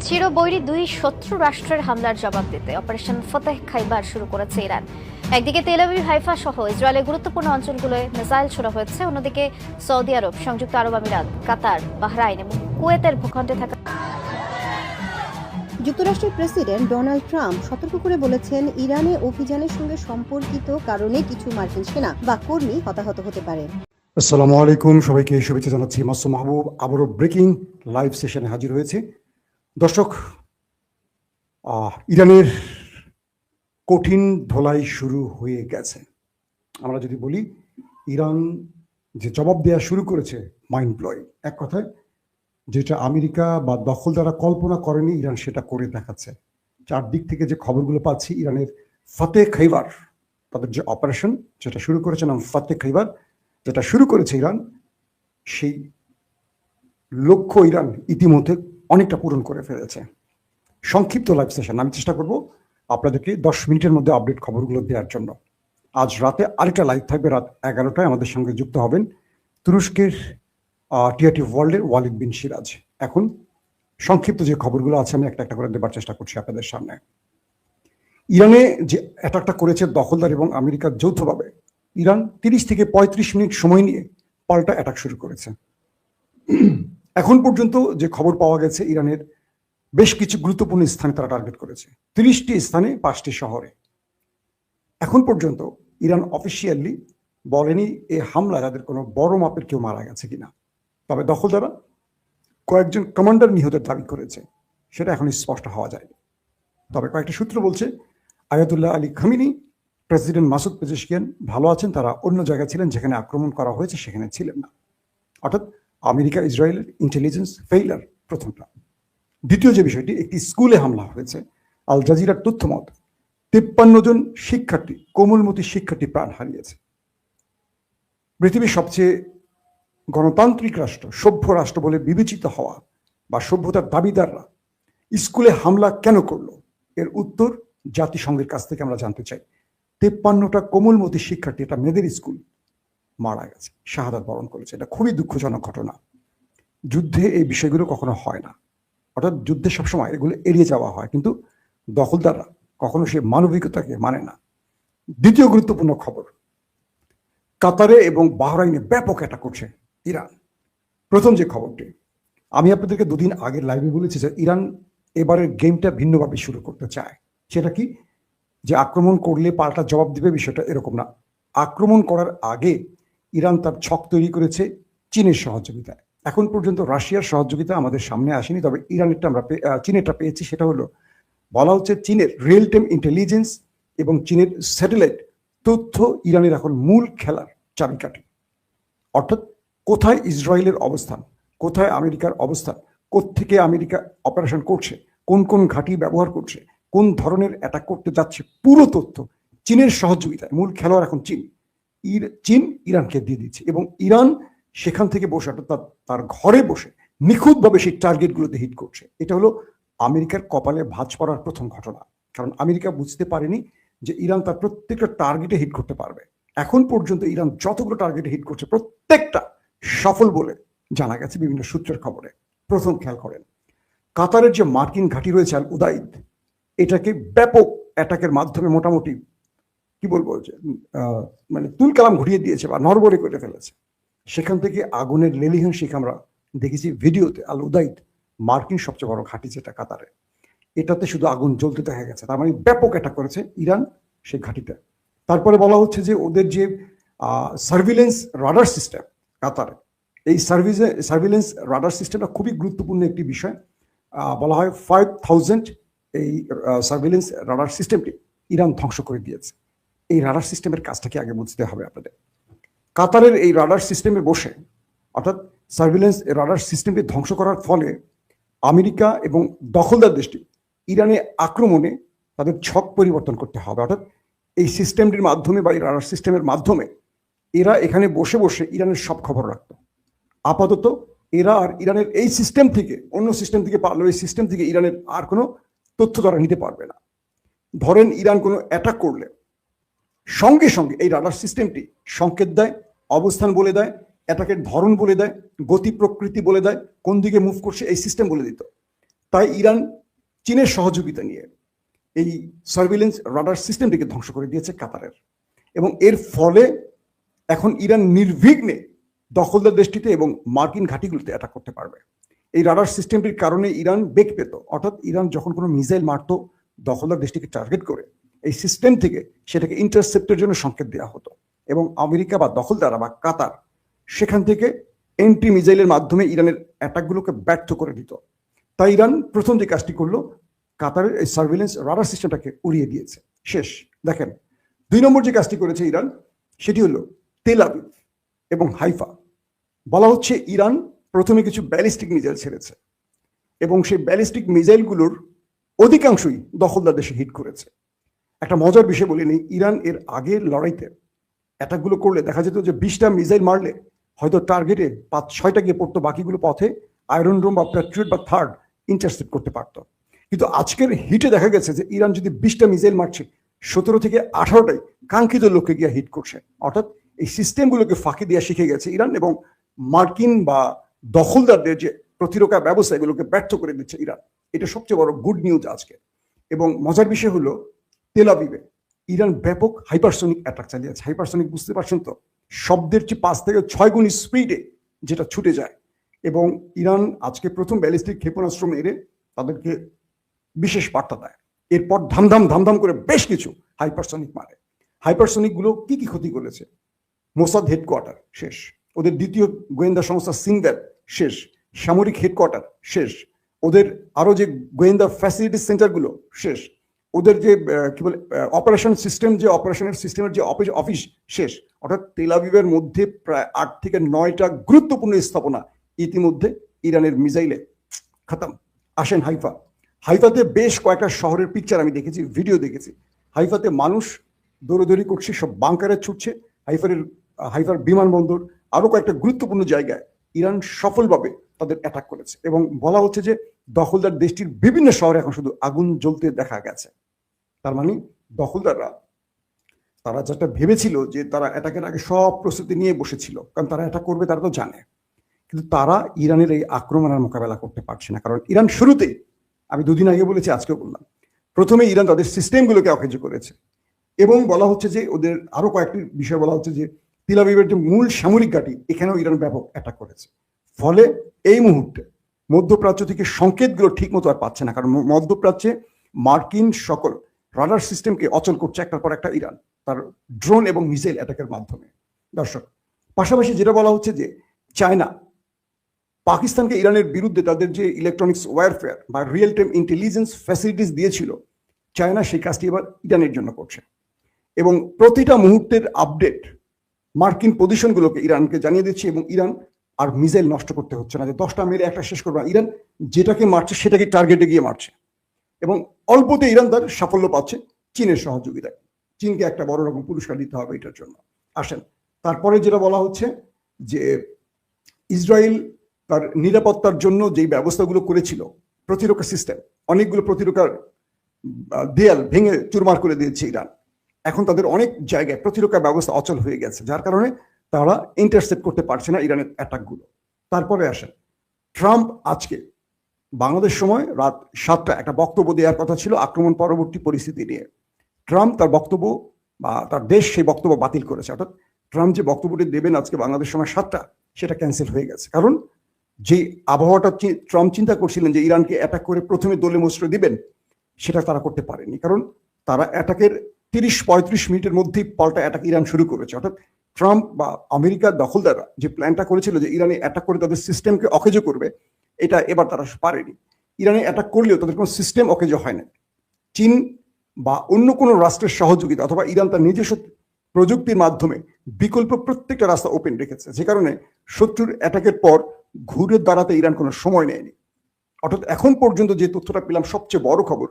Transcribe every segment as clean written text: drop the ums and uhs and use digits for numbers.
চিরবৈরী দুই শত্রু রাষ্ট্রের হামলার জবাব দিতে অপারেশন ফতেহ খাইবার শুরু করেছে ইরান। একদিকে তেল আবিব, হাইফা সহ ইসরায়েলের গুরুত্বপূর্ণ অঞ্চলগুলোয় মিসাইল ছোড়া হয়েছে, অন্যদিকে সৌদি আরব, সংযুক্ত আরব আমিরাত, কাতার, বাহরাইন এবং কুয়েতের ভূখণ্ডে থাকা যুক্তরাষ্ট্রের প্রেসিডেন্ট ডোনাল্ড ট্রাম্প সতর্ক করে বলেছেন, ইরানে অভিযানের সঙ্গে সম্পর্কিত কারণে কিছু মার্কিন সেনা বা কর্মী হতাহত হতে পারে। আসসালামু আলাইকুম, সবাইকে শুভেচ্ছা জানাচ্ছি। মাসুম মাহবুব আবারও ব্রেকিং লাইভ সেশনে হাজির হয়েছে। দর্শক, ইরানের কঠিন ধোলাই শুরু হয়ে গেছে। আমরা যদি বলি, ইরান যে জবাব দেওয়া শুরু করেছে মাইন্ড ব্লোয়িং। এক কথায়, যেটা আমেরিকা বা দখলদাররা কল্পনা করেনি, ইরান সেটা করে দেখাচ্ছে। চারদিক থেকে যে খবরগুলো পাচ্ছি, ইরানের ফতেহ খাইবার, তাদের যে অপারেশন যেটা শুরু করেছে নাম ফতেহ খাইবার, যেটা শুরু করেছে ইরান, সেই লক্ষ্য ইরান ইতিমধ্যে অনেকটা পূরণ করে ফেলেছে। সংক্ষিপ্ত লাইভ সেশন আমি চেষ্টা করব আপনাদেরকে 10 মিনিটের মধ্যে আপডেট খবরগুলো দেওয়ার জন্য। আজ রাতে আরেকটা লাইভ থাকবে রাত 11টায়। আমাদের সঙ্গে যুক্ত হবেন তুরস্কের টিআরটি ওয়ার্ল্ডের ওয়ালিদ বিন সিরাজ। এখন সংক্ষিপ্ত যে খবরগুলো আছে আমি একটা একটা করে দেবার চেষ্টা করছি আপনাদের সামনে। ইরানে যে অ্যাটাকটা করেছে দখলদার এবং আমেরিকা যৌথভাবে, ইরান 30 থেকে 35 মিনিট সময় নিয়ে পাল্টা অ্যাটাক শুরু করেছে। এখন পর্যন্ত যে খবর পাওয়া গেছে, ইরানের বেশ কিছু গুরুত্বপূর্ণ স্থানে তারা টার্গেট করেছে, 30টি স্থানে 5টি শহরে। এখন পর্যন্ত ইরান অফিসিয়ালি বলেনি এই হামলায় তাদের কোনো বড় মাপের কেউ মারা গেছে কিনা। তবে দখলদাররা কয়েকজন কমান্ডার নিহতের দাবি করেছে, সেটা এখন স্পষ্ট হওয়া যায়নি। তবে কয়েকটি সূত্র বলছে Ayatollah Ali Khamenei, president Masoud Pezeshkian ভালো আছেন, তারা অন্য জায়গায় ছিলেন, যেখানে আক্রমণ করা হয়েছে সেখানে ছিলেন না। অর্থাৎ আমেরিকা ইসরায়েলের ইন্টেলিজেন্স ফেইলার প্রথমটা। দ্বিতীয় যে বিষয়টি, একটি স্কুলে হামলা হয়েছে। আল জাজিরার তথ্য মত 53 জন শিক্ষার্থী, কোমলমতি শিক্ষার্থী প্রাণ হারিয়েছে। পৃথিবীর সবচেয়ে গণতান্ত্রিক রাষ্ট্র, সভ্য রাষ্ট্র বলে বিবেচিত হওয়া বা সভ্যতার দাবিদাররা স্কুলে হামলা কেন করলো, এর উত্তর জাতিসংঘের কাছ থেকে আমরা জানতে চাই। 53টা কোমলমতি শিক্ষার্থী, এটা মেয়েদের স্কুল, মারা গেছে, শাহাদাত বরণ করেছে। এটা খুবই দুঃখজনক ঘটনা। যুদ্ধে এই বিষয়গুলো কখনো হয় না, অর্থাৎ যুদ্ধে সবসময় এগুলো এড়িয়ে যাওয়া হয়, কিন্তু দখলদাররা কখনো সে মানবিকতাকে মানে না। দ্বিতীয় গুরুত্বপূর্ণ খবর, কাতারে এবং বাহরাইনে ব্যাপক অ্যাটাক করছে ইরান। প্রথম যে খবরটি, আমি আপনাদেরকে 2 দিন আগের লাইভে বলেছি যে ইরান এবারের গেমটা ভিন্নভাবে শুরু করতে চায়। সেটা কি, যে আক্রমণ করলে পাল্টা জবাব দিবে, বিষয়টা এরকম না। আক্রমণ করার আগে ইরান তার ছক তৈরি করেছে চীনের সহযোগিতায়। এখন পর্যন্ত রাশিয়ার সহযোগিতা আমাদের সামনে আসেনি, তবে ইরানেরটা আমরা চীনেরটা পেয়েছি। সেটা হলো, বলা হচ্ছে চীনের রিয়েল টাইম ইন্টেলিজেন্স এবং চীনের স্যাটেলাইট তথ্য ইরানের এখন মূল খেলার চাবিকাঠি। অর্থাৎ কোথায় ইসরায়েলের অবস্থান, কোথায় আমেরিকার অবস্থান, কোত্থেকে আমেরিকা অপারেশন করছে, কোন কোন ঘাঁটি ব্যবহার করছে, কোন ধরনের অ্যাটাক করতে যাচ্ছে, পুরো তথ্য চীনের সহযোগিতায়। মূল খেলোয়াড় এখন চীন। চীন ইরানকে দিয়ে দিচ্ছে এবং ইরান সেখান থেকে বসে, অর্থাৎ তার ঘরে বসে নিখুঁতভাবে সেই টার্গেটগুলোতে হিট করছে। এটা হলো আমেরিকার কপালে ভাঁজ পড়ার প্রথম ঘটনা, কারণ আমেরিকা বুঝতে পারেনি যে ইরান তার প্রত্যেকটা টার্গেটে হিট করতে পারবে। এখন পর্যন্ত ইরান যতগুলো টার্গেটে হিট করছে, প্রত্যেকটা সফল বলে জানা গেছে বিভিন্ন সূত্রের খবরে। প্রথম খেয়াল করেন, কাতারের যে মার্কিন ঘাঁটি রয়েছে আল উদাইদ, এটাকে ব্যাপক অ্যাটাকের মাধ্যমে মোটামুটি কি বলবো, মানে তুলকালাম ঘুরিয়ে দিয়েছে বা নড়বড়ে করে ফেলেছে। সেখান থেকে আগুনের লেলিহান শিখ আমরা দেখেছি ভিডিওতে। আল উদাইদ মার্কিন সবচেয়ে বড় ঘাঁটি, যেটা কাতারে, এটাতে শুধু আগুন জ্বলতে দেখা গেছে। তার মানে ব্যাপক অ্যাটাক করেছে ইরান সেই ঘাঁটিতে। তারপরে বলা হচ্ছে যে ওদের যে সার্ভিলেন্স রাডার সিস্টেম কাতারে, এই সার্ভিলেন্স রাডার সিস্টেমটা খুবই গুরুত্বপূর্ণ একটি বিষয়। বলা হয় 5000 এই সার্ভিলেন্স রাডার সিস্টেমটি ইরান ধ্বংস করে দিয়েছে। এই রাডার সিস্টেমের কাজটা কি আগে বুঝতে হবে আপনাদের। কাতারের এই রাডার সিস্টেমে বসে, অর্থাৎ সার্ভিলেন্স রাডার সিস্টেমটি ধ্বংস করার ফলে আমেরিকা এবং দখলদার দেশটি ইরানে আক্রমণে তাদের ছক পরিবর্তন করতে হবে। অর্থাৎ এই সিস্টেমটির মাধ্যমে বা এই রাডার সিস্টেমের মাধ্যমে এরা এখানে বসে বসে ইরানের সব খবর রাখত। আপাতত এরা আর ইরানের এই সিস্টেম থেকে অন্য সিস্টেম থেকে পারলো, এই সিস্টেম থেকে ইরানের আর কোনো তথ্য তারা নিতে পারবে না। ধরেন ইরান কোনো অ্যাটাক করলে সঙ্গে সঙ্গে এই রাডার সিস্টেমটি সংকেত দেয়, অবস্থান বলে দেয়, অ্যাটাকের ধরন বলে দেয়, গতি প্রকৃতি বলে দেয়, কোন দিকে মুভ করছে এই সিস্টেম বলে দিত। তাই ইরান চীনের সহযোগিতা নিয়ে এই সার্ভিলেন্স রাডার সিস্টেমটিকে ধ্বংস করে দিয়েছে কাতারের, এবং এর ফলে এখন ইরান নির্বিঘ্নে দখলদার দেশটিতে এবং মার্কিন ঘাঁটিগুলোতে অ্যাটাক করতে পারবে। এই রাডার সিস্টেমটির কারণে ইরান বেগ পেত, অর্থাৎ ইরান যখন কোনো মিসাইল মারত দখলদার দেশটিকে টার্গেট করে, এই সিস্টেম থেকে সেটাকে ইন্টারসেপ্টের জন্য সংকেত দেওয়া হতো, এবং আমেরিকা বা দখলদাররা বা কাতার সেখান থেকে এন্টি মিসাইলের মাধ্যমে ইরানের অ্যাটাকগুলোকে ব্যর্থ করে দিত। তাই ইরান প্রথম যে কাজটি করলো, কাতারের এই সার্ভিলেন্স রাডার সিস্টেমটাকে উড়িয়ে দিয়েছে। শেষ। দেখেন, 2 নম্বর যে কাজটি করেছে ইরান, সেটি হলো তেল আবিব এবং হাইফা। বলা হচ্ছে ইরান প্রথমে কিছু ব্যালিস্টিক মিসাইল ছেড়েছে, এবং সেই ব্যালিস্টিক মিসাইলগুলোর অধিকাংশই দখলদার দেশে হিট করেছে। একটা মজার বিষয় বলে নেই, ইরান এর আগের লড়াইতে অ্যাটাকগুলো করলে দেখা যেত যে 20টা মিসাইল মারলে হয়তো টার্গেটে 5-6টা গিয়ে পড়তো, বাকিগুলো পথে আয়রন ডোম বা প্যাট্রিয়ট বা থার্ড ইন্টারসেপ্ট করতে পারতো। কিন্তু আজকের হিটে দেখা গেছে যে ইরান যদি 20টা মিসাইল মারছে, 17 থেকে 18টাই কাঙ্ক্ষিত লক্ষ্যে গিয়ে হিট করছে। অর্থাৎ এই সিস্টেমগুলোকে ফাঁকি দেওয়া শিখে গেছে ইরান, এবং মার্কিন বা দখলদারদের যে প্রতিরক্ষা ব্যবস্থা এগুলোকে ব্যর্থ করে দিচ্ছে ইরান। এটা সবচেয়ে বড় গুড নিউজ আজকে। এবং মজার বিষয় হলো, তেল আবিবে ইরান ব্যাপক হাইপারসনিক অ্যাটাক চালিয়েছে। হাইপারসনিক বুঝতে পারছেন তো, শব্দের চেয়ে 5 থেকে 6 গুণ স্পিডে যেটা ছুটে যায়। এবং ইরান আজকে প্রথম ব্যালিস্টিক ক্ষেপণাস্ত্র মেরে তাদেরকে বিশেষ বার্তা দেয়। এরপর ধামধাম করে বেশ কিছু হাইপারসনিক মারে। হাইপারসনিক গুলো কি কি ক্ষতি করেছে? মোসাদ হেডকোয়ার্টার শেষ, ওদের দ্বিতীয় গোয়েন্দা সংস্থা সিনব্যাব শেষ, সামরিক হেডকোয়ার্টার শেষ, ওদের আরো যে গোয়েন্দা ফ্যাসিলিটি সেন্টারগুলো শেষ, ওদের যে কি বলে অপারেশন সিস্টেম, যে অপারেশনের সিস্টেমের যে অফিস শেষ। অর্থাৎ তেল আবিবের মধ্যে প্রায় 8 থেকে 9টা গুরুত্বপূর্ণ স্থাপনা ইতিমধ্যে ইরানের মিসাইলে খতম। আসেন হাইফাতে বেশ কয়েকটা শহরের পিকচার আমি দেখেছি, ভিডিও দেখেছি। হাইফাতে মানুষ দৌড়দৌড়ি করছে, সব বাংকারে ছুটছে। হাইফার বিমানবন্দর, আরো কয়েকটা গুরুত্বপূর্ণ জায়গায় ইরান সফলভাবে তাদের অ্যাটাক করেছে, এবং বলা হচ্ছে যে দখলদার দেশটির বিভিন্ন শহরে এখন শুধু আগুন জ্বলতে দেখা গেছে। তার মানে দখলদাররা, তারা যেটা ভেবেছিল যে তারা অ্যাটাকের আগে সব প্রস্তুতি নিয়ে বসেছিল, কারণ তারা অ্যাটাক করবে তারা তো জানে, কিন্তু তারা ইরানের এই আক্রমণের মোকাবেলা করতে পারছে না। কারণ ইরান শুরুতেই, আমি 2 দিন আগে বলেছি, আজকেও বললাম, প্রথমে ইরান তাদের সিস্টেমগুলোকে অকেজ করেছে, এবং বলা হচ্ছে যে ওদের আরো কয়েকটি বিষয় বলা হচ্ছে যে তেল আবিবের যে মূল সামরিক ঘাঁটি, এখানেও ইরান ব্যাপক অ্যাটাক করেছে। ফলে এই মুহূর্তে মধ্যপ্রাচ্য থেকে সংকেতগুলো ঠিক মতো আর পাচ্ছে না, কারণ মধ্যপ্রাচ্যে মার্কিন সকল রাডার সিস্টেমকে অচল করছে একটার পর একটা ইরান, তার ড্রোন এবং মিসাইল অ্যাটাকের মাধ্যমে। দর্শক, পাশাপাশি যেটা বলা হচ্ছে যে চায়না পাকিস্তানকে ইরানের বিরুদ্ধে তাদের যে ইলেকট্রনিক্স ওয়ারফেয়ার বা রিয়েল টাইম ইন্টেলিজেন্স ফ্যাসিলিটিস দিয়েছিল, চায়না সেই কাজটি এবার ইরানের জন্য করছে, এবং প্রতিটা মুহূর্তের আপডেট মার্কিন পজিশনগুলোকে ইরানকে জানিয়ে দিচ্ছে, এবং ইরান আর মিসাইল নষ্ট করতে হচ্ছে না যে 10টা মেরে একটা শেষ করবে না। ইরান যেটাকে মারছে সেটাকে টার্গেটে গিয়ে মারছে, এবং অল্পতে ইরান তার সাফল্য পাচ্ছে চীনের সহযোগিতায়। চীনকে একটা বড় রকম পুরস্কার দিতে হবে এটার জন্য। আসেন, তারপরে যেটা বলা হচ্ছে যে ইসরায়েল তার নিরাপত্তার জন্য যেই ব্যবস্থাগুলো করেছিল, প্রতিরক্ষা সিস্টেম, অনেকগুলো প্রতিরক্ষার দেয়াল ভেঙে চুরমার করে দিয়েছে ইরান। এখন তাদের অনেক জায়গায় প্রতিরক্ষা ব্যবস্থা অচল হয়ে গেছে, যার কারণে তারা ইন্টারসেপ্ট করতে পারছে না ইরানের অ্যাটাকগুলো। তারপরে আসেন, ট্রাম্প আজকে বাংলাদেশ সময় রাত 7টা একটা বক্তব্য দেওয়ার কথা ছিল আক্রমণ পরবর্তী পরিস্থিতি নিয়ে। ট্রাম্প তার বক্তব্য বা তার দেশ সেই বক্তব্য বাতিল করেছে। অর্থাৎ ট্রাম্প যে বক্তব্যটি দেবেন আজকে বাংলাদেশ সময় 7টা, সেটা ক্যান্সেল হয়ে গেছে। কারণ যে আবহাওয়াটা ট্রাম্প চিন্তা করছিলেন যে ইরানকে অ্যাটাক করে প্রথমে দলে মোস্ট দিবেন, সেটা তারা করতে পারেনি। কারণ তারা অ্যাটাকের 30-35 মিনিটের মধ্যেই পাল্টা অ্যাটাক ইরান শুরু করেছে। অর্থাৎ ট্রাম্প বা আমেরিকার দখলদাররা যে প্ল্যানটা করেছিল যে ইরানে অ্যাটাক করে তাদের সিস্টেমকে অকেজো করবে, এটা এবার তারা পারেনি। ইরানে অ্যাটাক করলেও তাদের কোনো সিস্টেম অকেজো হয় না। চীন বা অন্য কোনো রাষ্ট্রের সহযোগিতা অথবা ইরান তার নিজস্ব প্রযুক্তির মাধ্যমে বিকল্প প্রত্যেকটা রাস্তা ওপেন রেখেছে, যে কারণে শত্রুর অ্যাটাকের পর ঘুরে দাঁড়াতে ইরান কোনো সময় নেয়নি। অর্থাৎ এখন পর্যন্ত যে তথ্যটা পেলাম, সবচেয়ে বড় খবর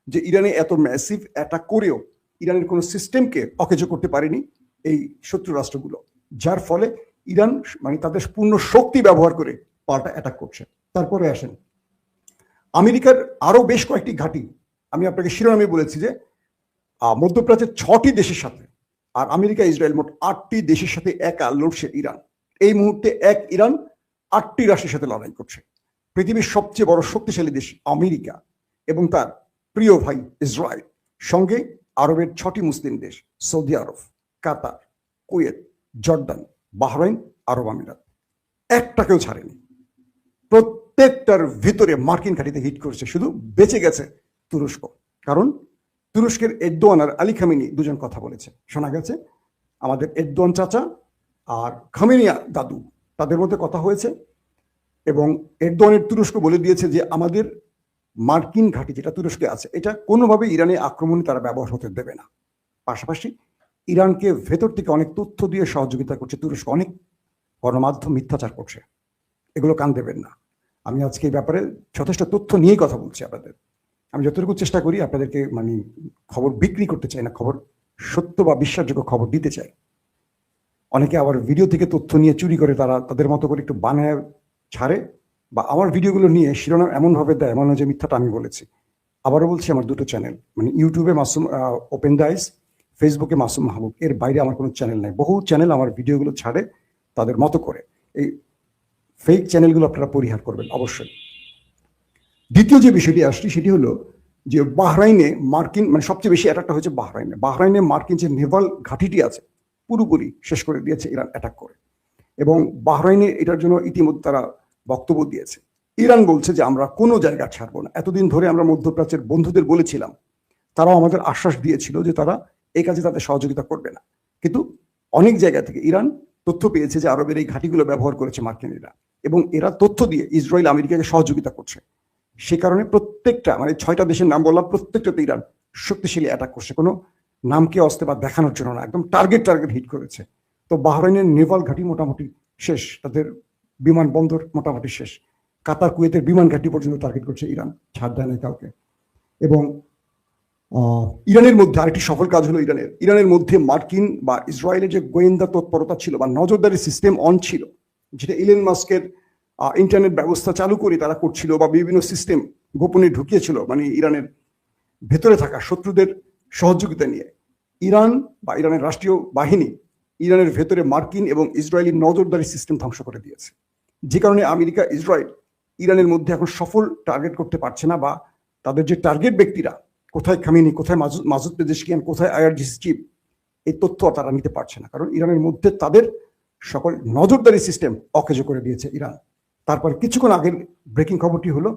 যে ইরানে এত ম্যাসিভ অ্যাটাক করেও ইরানের কোনো সিস্টেমকে অকেজো করতে পারেনি এই শত্রু রাষ্ট্রগুলো, যার ফলে ইরান মানে তাদের পূর্ণ শক্তি ব্যবহার করে পাল্টা অ্যাটাক করছে। তারপরে আসেন, আমেরিকার আরো বেশ কয়েকটি ঘাঁটি, আমি আপনাকে শিরোনামে বলেছি যে মধ্যপ্রাচ্যের 6টি দেশের সাথে, আর আমেরিকা ইসরায়েল মোট 8টি দেশের সাথে একা লড়ছে ইরান। এই মুহূর্তে এক ইরান 8টি রাষ্ট্রের সাথে লড়াই করছে। পৃথিবীর সবচেয়ে বড় শক্তিশালী দেশ আমেরিকা এবং তার প্রিয় ভাই ইসরায়েল, সঙ্গে আরবের 6টি মুসলিম দেশ সৌদি আরব, কাতার, কুয়েত, জর্দান, বাহরাইন, আরব আমিরাত, একটাকেও ছাড়েনি। প্রত্যেকটার ভিতরে মার্কিন ঘাঁটিতে হিট করেছে, শুধু বেঁচে গেছে তুরস্ক। কারণ তুরস্কের এরদোয়ান আর আলী খামেনি দুজন কথা বলেছে, শোনা গেছে আমাদের এরদোয়ান চাচা আর খামেনিয়া দাদু, তাদের মধ্যে কথা হয়েছে এবং এরদোয়ানের তুরস্ক বলে দিয়েছে যে আমাদের মার্কিন ঘাঁটি যেটা তুরস্কে আছে এটা কোনোভাবে ইরানে আক্রমণে তারা ব্যবহার হতে দেবে না। পাশাপাশি ইরানকে ভেতর থেকে অনেক তথ্য দিয়ে সহযোগিতা করছে তুরস্ক, অনেক গণমাধ্যম মিথ্যাচার করছে, এগুলো কান দেবেন না। আমি আজকে এই ব্যাপারে যথেষ্ট তথ্য নিয়েই কথা বলছি আপনাদের। আমি যতটুকু চেষ্টা করি আপনাদেরকে খবর বিক্রি করতে চাই না, খবর সত্য বা বিশ্বাসযোগ্য খবর দিতে চাই। অনেকে আবার ভিডিও থেকে তথ্য নিয়ে চুরি করে তারা তাদের মতো করে একটু বানায় ছাড়ে, বা আমার ভিডিওগুলো নিয়ে শিরোনাম এমনভাবে দেয় মনে হয় যে মিথ্যাটা আমি বলেছি। আবারও বলছি, আমার দুটো চ্যানেল, ইউটিউবে মাসুম ওপেন দ্য আইস, ফেসবুকে মাসুম মাহবুব, এর বাইরে আমার কোনো চ্যানেল নাই। বহু চ্যানেল আমার ভিডিওগুলো ছাড়ে তাদের মতো করে, এই ফেক চ্যানেলগুলো আপনারা পরিহার করবেন অবশ্যই। দ্বিতীয় যে বিষয়টি আসছে সেটি হলো যে বাহরাইনে মার্কিন সবচেয়ে বেশি অ্যাটাকটা হয়েছে বাহরাইনে মার্কিন যে নেভাল ঘাঁটিটি আছে পুরোপুরি শেষ করে দিয়েছে ইরান অ্যাটাক করে, এবং বাহরাইনে এটার জন্য ইতিমধ্যে তারা বক্তব্য দিয়েছে। ইরান বলছে যে আমরা কোনো জায়গা ছাড়বো না। এতদিন ধরে আমরা মধ্যপ্রাচ্যের বন্ধুদের বলেছিলাম, তারাও আমাদের আশ্বাস দিয়েছিল যে তারা এই কাজে তাদের সহযোগিতা করবে না, কিন্তু অনেক জায়গা থেকে ইরান তথ্য পেয়েছে যে আরবের এই ঘাঁটিগুলো ব্যবহার করেছে মার্কিনীরা, এবং এরা তথ্য দিয়ে ইসরায়েল আমেরিকাকে সহযোগিতা করছে। সে কারণে প্রত্যেকটা 6টা দেশের নাম বললাম, প্রত্যেকটাতে ইরান শক্তিশালী অ্যাটাক করছে, কোনো নামকে অস্তে বা দেখানোর জন্য না, একদম টার্গেট হিট করেছে। তো বাহরাইনের নেভাল ঘাঁটি মোটামুটি শেষ, তাদের বিমানবন্দর মোটামুটি শেষ, কাতার কুয়েতের বিমান ঘাঁটি পর্যন্ত টার্গেট করছে ইরান, ছাড় দেয় না কাউকে। এবং ইরানের মধ্যে আরেকটি সফল কাজ হলো ইরানের মধ্যে মার্কিন বা ইসরায়েলের যে গোয়েন্দা তৎপরতা ছিল বা নজরদারি সিস্টেম অন ছিল, যেটা ইলন মাস্কের ইন্টারনেট ব্যবস্থা চালু করে তারা করছিল, বা বিভিন্ন সিস্টেম গোপনে ঢুকিয়েছিল ইরানের ভেতরে থাকা শত্রুদের সহযোগিতা নিয়ে। ইরান বা ইরানের রাষ্ট্রীয় বাহিনী ইরানের ভেতরে মার্কিন এবং ইসরায়েলি নজরদারি সিস্টেম ধ্বংস করে দিয়েছে, যে কারণে আমেরিকা ইসরায়েল ইরানের মধ্যে এখন সফল টার্গেট করতে পারছে না, বা তাদের যে টার্গেট ব্যক্তিরা কোথায় খামেনি, কোথায় মাসুদ পেজেশকিয়ান, কোথায় আইআরজিসি চিফ, এই তথ্য তারা নিতে পারছে না, কারণ ইরানের মধ্যে তাদের সকল নজরদারি সিস্টেম অকেজো করে দিয়েছে ইরান। তারপর কিছুক্ষণ আগের ব্রেকিং খবরটি হলো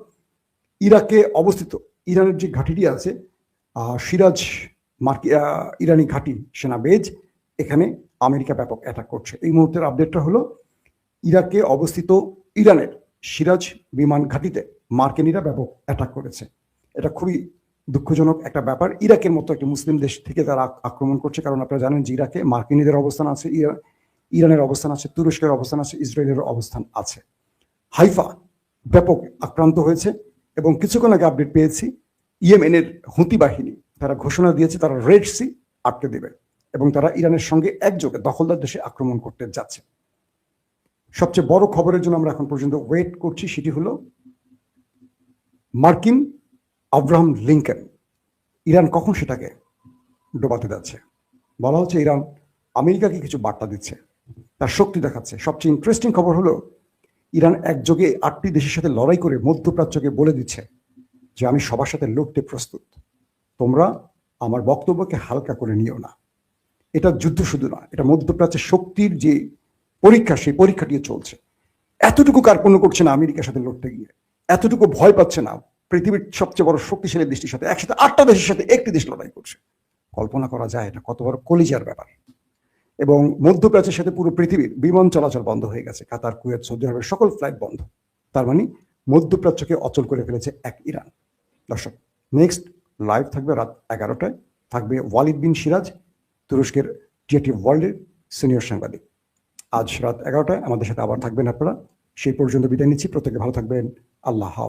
ইরাকে অবস্থিত ইরানের যে ঘাঁটিটি আছে সিরাজ ইরানি ঘাঁটি সেনা বেজ, এখানে আমেরিকা ব্যাপক অ্যাটাক করছে। এই মুহূর্তের আপডেটটা হলো ইরাকে অবস্থিত ইরানের সিরাজ বিমান ঘাঁটিতে মার্কিনীরা ব্যাপক অ্যাটাক করেছে। এটা খুবই দুঃখজনক একটা ব্যাপার। ইরাকের মতো একটি মুসলিম দেশ থেকে তারা আক্রমণ করছে, কারণ আপনারা জানেন যে ইরাকে মার্কিনীদের অবস্থান আছে, ইরানের অবস্থান আছে, তুরস্কের অবস্থান আছে, ইসরায়েলের অবস্থান আছে। হাইফা ব্যাপক আক্রান্ত হয়েছে, এবং কিছুক্ষণ আগে আপডেট পেয়েছি ইয়েমেনের হুতি বাহিনী তারা ঘোষণা দিয়েছে তারা রেড সি আটকে দেবে, এবং তারা ইরানের সঙ্গে একযোগে দখলদার দেশে আক্রমণ করতে যাচ্ছে। সবচেয়ে বড় খবরের জন্য আমরা এখন পর্যন্ত ওয়েট করছি, সেটি হলো মার্কিন আব্রাহাম লিঙ্কন, ইরান কখন সেটাকে ডোবাতে যাচ্ছে। বলা হচ্ছে ইরান আমেরিকাকে কিছু বার্তা দিচ্ছে, তার শক্তি দেখাচ্ছে। সবচেয়ে ইন্টারেস্টিং খবর হলো ইরান একযোগে 8টি দেশের সাথে লড়াই করে মধ্যপ্রাচ্যকে বলে দিচ্ছে যে আমি সবার সাথে লড়তে প্রস্তুত, তোমরা আমার বক্তব্যকে হালকা করে নিও না। এটা যুদ্ধ শুধু না, এটা মধ্যপ্রাচ্যের শক্তির যে পরীক্ষা, সেই পরীক্ষাটি চলছে। এতটুকু কার্পণ্য করছে না আমেরিকার সাথে লড়তে গিয়ে, এতটুকু ভয় পাচ্ছে না পৃথিবীর সবচেয়ে বড় শক্তিশালী দেশটির সাথে, একসাথে 8টা দেশের সাথে একটি দেশ লড়াই করছে। কল্পনা করা যায় এটা কত বড় কলিজার ব্যাপার। এবং মধ্যপ্রাচ্যের সাথে পুরো পৃথিবীর বিমান চলাচল বন্ধ হয়ে গেছে, কাতার কুয়েত সৌদি আরবের সকল ফ্লাইট বন্ধ। তার মধ্যপ্রাচ্যকে অচল করে ফেলেছে এক ইরান। দর্শক, নেক্সট লাইভ থাকবে রাত 11টায়, থাকবে ওয়ালিদ বিন সিরাজ, তুরস্কের টিআরটি ওয়ার্ল্ডের সিনিয়র সাংবাদিক। আজ রাত 11টায় আমাদের সাথে আবার থাকবেন আপনারা। সেই পর্যন্ত বিদায় নিচ্ছি, প্রত্যেকে ভালো থাকবেন। আল্লাহ হাফেজ।